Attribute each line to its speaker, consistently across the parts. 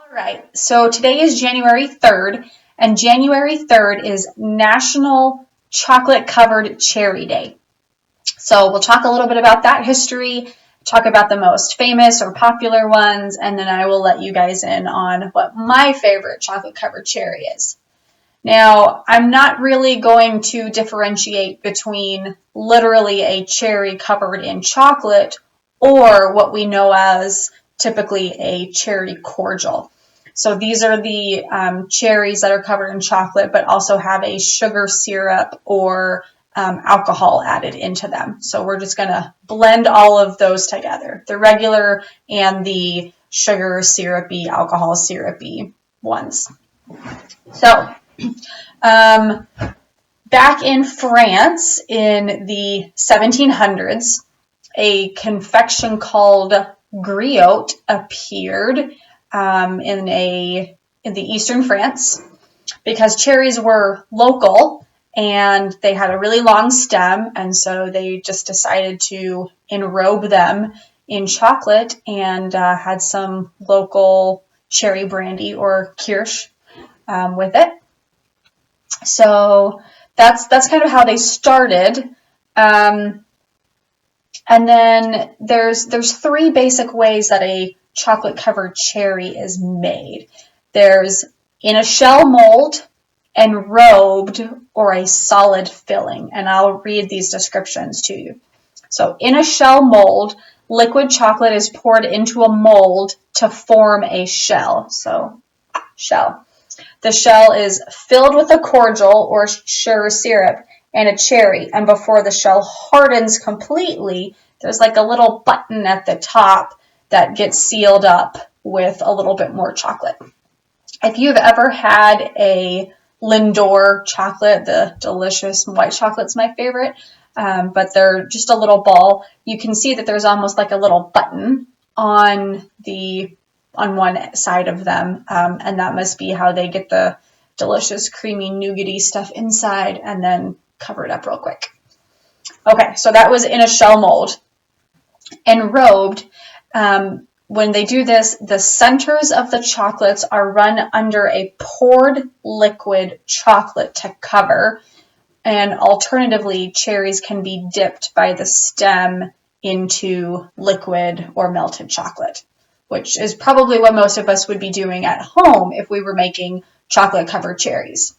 Speaker 1: All right, so today is January 3rd, and January 3rd is National Chocolate Covered Cherry Day. So we'll talk a little bit about that history, talk about the most famous or popular ones, and then I will let you guys in on what my favorite chocolate covered cherry is. Now, I'm not really going to differentiate between literally a cherry covered in chocolate or what we know as typically a cherry cordial. So these are the cherries that are covered in chocolate, but also have a sugar syrup or alcohol added into them. So we're just going to blend all of those together, the regular and the sugar syrupy, alcohol syrupy ones. So back in France in the 1700s, a confection called griot appeared in the eastern France because cherries were local and they had a really long stem, and so they just decided to enrobe them in chocolate and had some local cherry brandy or kirsch with it. So that's kind of how they started. And then there's three basic ways that a chocolate covered cherry is made. There's in a shell mold, enrobed, or a solid filling. And I'll read these descriptions to you. So in a shell mold, liquid chocolate is poured into a mold to form a shell. So shell. The shell is filled with a cordial or sugar syrup and a cherry. And before the shell hardens completely, there's like a little button at the top that gets sealed up with a little bit more chocolate. If you've ever had a Lindor chocolate, the delicious white chocolate's my favorite, but they're just a little ball. You can see that there's almost like a little button on one side of them, and that must be how they get the delicious creamy nougaty stuff inside and then cover it up real quick. Okay, so that was in a shell mold. Enrobed, when they do this, the centers of the chocolates are run under a poured liquid chocolate to cover, and alternatively, cherries can be dipped by the stem into liquid or melted chocolate, which is probably what most of us would be doing at home if we were making chocolate covered cherries.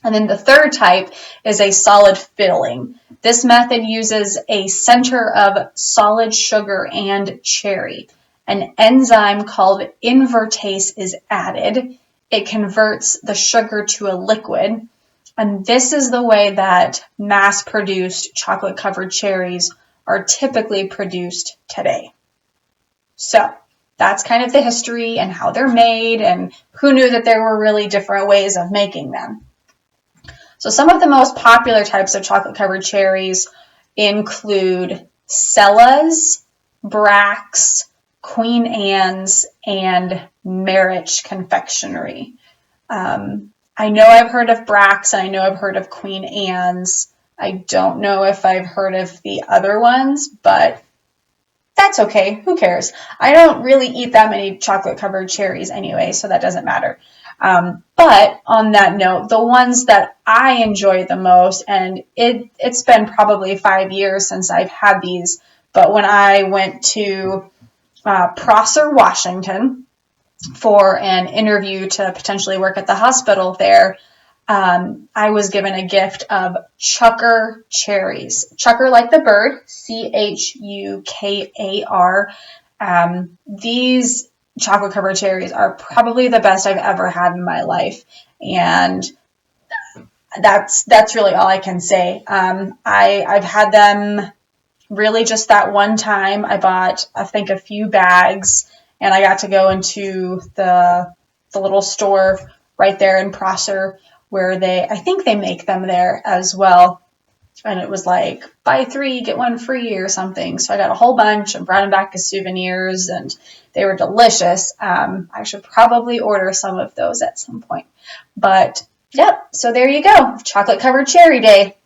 Speaker 1: And then the third type is a solid filling. This method uses a center of solid sugar and cherry. An enzyme called invertase is added. It converts the sugar to a liquid. And this is the way that mass-produced chocolate-covered cherries are typically produced today. So that's kind of the history and how they're made, and who knew that there were really different ways of making them. So some of the most popular types of chocolate-covered cherries include Sellas, Brax, Queen Anne's, and Marich Confectionery. I know I've heard of Brax, and I know I've heard of Queen Anne's. I don't know if I've heard of the other ones, but that's okay. Who cares? I don't really eat that many chocolate-covered cherries anyway, so that doesn't matter. But on that note, the ones that I enjoy the most, and it's been probably 5 years since I've had these, but when I went to Prosser, Washington for an interview to potentially work at the hospital there, I was given a gift of Chucker cherries. Chucker like the bird, Chukar. These chocolate covered cherries are probably the best I've ever had in my life, and that's really all I can say. I've had them really just that one time. I bought, I think, a few bags, and I got to go into the little store right there in Prosser where I think they make them there as well. And it was like, buy 3, get 1 free or something. So I got a whole bunch and brought them back as souvenirs, and they were delicious. I should probably order some of those at some point. But, yep, so there you go. Chocolate covered cherry day.